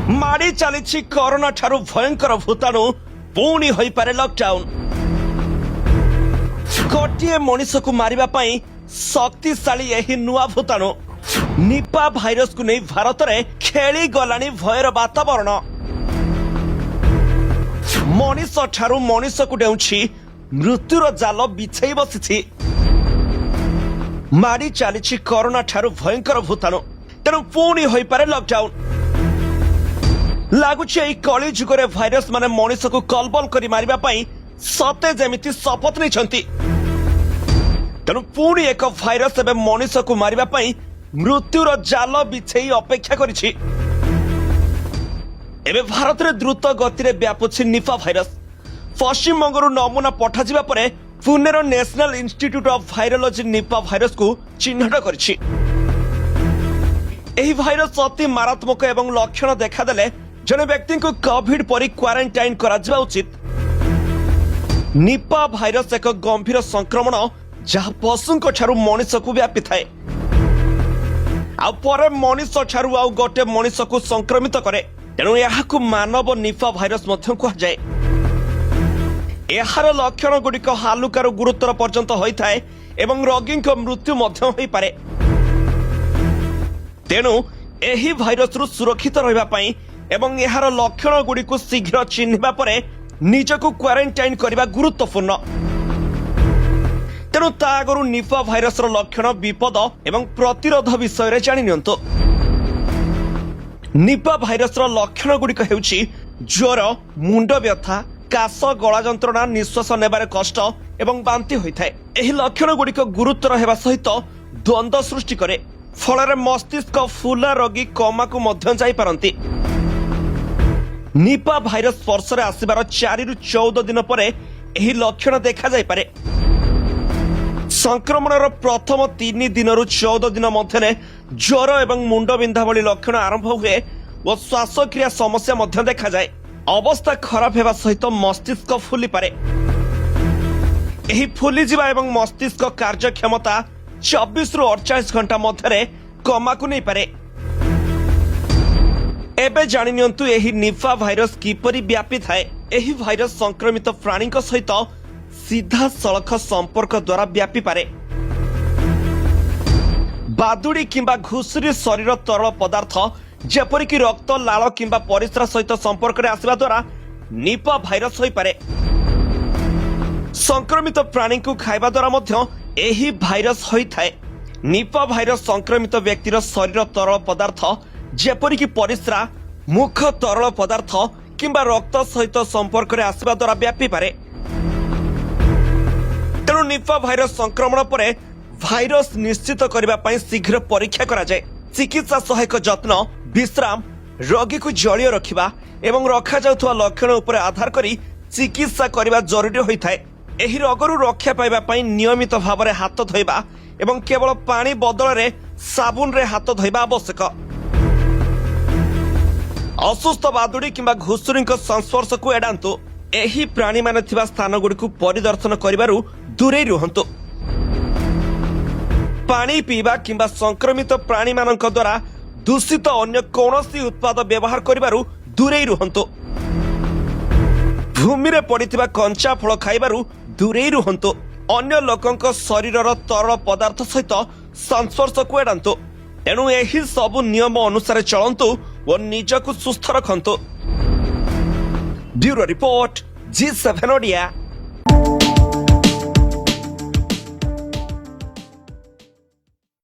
माड़ी चली कोरोना ठारू भयंकर भूताणु पुणी होई पारे लॉकडाउन। गोटे मनीष को मारिबा पई शक्तिशाली यही नुआ भूताणु निपा भाइरस को नहीं भारत में खेली गलानी भयर वातावरण। मनीष ठारू मनीष को डेउछि मृत्युर जाल बिछाई बसी। माड़ी चली कोरोना ठारू भयंकर भूताणु तेणु पुणी होई पारे लॉकडाउन। लगुच कली जुगरे भाइरस माने मनीष को कलबल करी मारिबा पई सते जेमिति शपथ नहीं। तेणु पुणी एक भाइरस एवं मनीष को मारिबा पई मृत्युर जाल बिछेई अपेक्षा करिछि। एबे भारत में द्रुत गति रे व्यापुछि निपा भाइरस। पश्चिम बंगरू नमूना पठा जिबा परे पुणेर national institute of virology Nipah virus को चिन्हट करिछि। एही भाइरस अति मारात्मक एवं लक्षण देखादेले जने व्यक्ति को कोविड परी क्वारंटाइन करा जिबा उचित। निपा भाइरस एक गंभीर संक्रमण जहाँ पशु ठारू मनीष को व्यापी थाए आ परे मनीष ठारू आउ गोटे मनीष को संक्रमित करे। तेणु यहाकू मानव निपा भाइरस मध्य कहुए। यार लक्षण गुड़िक हालुकार गुरुतर पर्यंत होता है एवं रोगी मृत्यु होई पारे। तेणु एही भाइरस रु सुरक्षित रहिबा पई एवं यार लक्षण गुड़िक शीघ्र चिन्हिबा परे निजको क्वारंटाइन करबा गुरुत्वपूर्ण। तेणु ता आगरू निपा भाइरस लक्षण विपद एवं प्रतिरोध विषय रे जानि नियंतो। निपा भाइरस लक्षण गुड़िक हेउछि ज्वर, मुंड व्यथा, काश, गला जंत्रणा, निश्वास नेबारे कष्ट एवं बांति होइथाय। एही लक्षण गुड़िक गुरुतर हेबा सहित द्वंद्व सृष्टि करे। फल मस्तिष्क फुला रोगी कोमा को मध्य जाई पारंती। निपा भाइरस स्पर्श रे आसिबार 4 रु 14 दिन परे एही लक्षण देखा जाई पारे। संक्रमणर प्रथम 3 दिन रु 14 दिन मध्य ज्वर एवं मुंड बिंधा भली लक्षण आरंभ हुए और श्वासक्रिया समस्या मध्य देखा जाए। अवस्था खराब हेबा सहित मस्तिष्क फुली पारे। एही फुली जिबा एवं मस्तिष्क कार्यक्षमता 24 रु 48 घंटा मध्य कोमा को नहीं पारे। एबे जानि नियंतु एही निपा भाइरस किपरि व्यापी थाए। एही भाइरस संक्रमित प्राणी सहित सीधा सड़क संपर्क द्वारा व्यापी पारे। बादुड़ी किंबा घुसुरी शरीर तरल पदार्थ जेपरिक रक्त, लाल किंबा परिस्रा सहित संपर्क रे आसिबा द्वारा निपा भाइरस होई पारे। संक्रमित प्राणी को खाइबा द्वारा मध्य एही भाइरस होई थाए। निपा भाइरस संक्रमित व्यक्तिर शरीर तरल पदार्थ जेपरिक परिस्रा, मुख तरल पदार्थ किंबा रक्त सहित संपर्क रे आसिबा द्वारा व्यापी पारे। तेणु निपा भाइरस संक्रमण परे भाइरस निश्चित करबा पई शीघ्र परीक्षा करा जाए। चिकित्सा सहायक जत्न, विश्राम, रोगी को जलिय रखिबा एवं रखा जाउथवा लक्षण उपर आधार करी चिकित्सा करबा जरूरी होइथाय। एही रोगरु रक्षा पाइबा पई नियमित भाव में हाथ धोइबा एवं केवल पानी बदल रे साबुन रे हाथ धोइबा आवश्यक। असुस्थ बादुड़ी किंबा घुसुरी संस्पर्श को एडांतु। एही प्राणी माने थिबा स्थान गुड़िक परिदर्शन करिबारु दूरे रुहंतु। पानी पीबा किंबा संक्रमित प्राणी मानक द्वारा दूषित अन्य कौनसी उत्पाद व्यवहार करिबारु दूरे रुहंतु। भूमि रे पड़िथिबा कंचा फल खाइबारु दूरे रुहंतु। अन्य लोकंक शरीरर तरल पदार्थ सहित संस्पर्श को एडांतु। एणु एही सबु नियम अनुसार चलंतु और निजको सुस्थ रखंतु। Bureau report G7 Odia.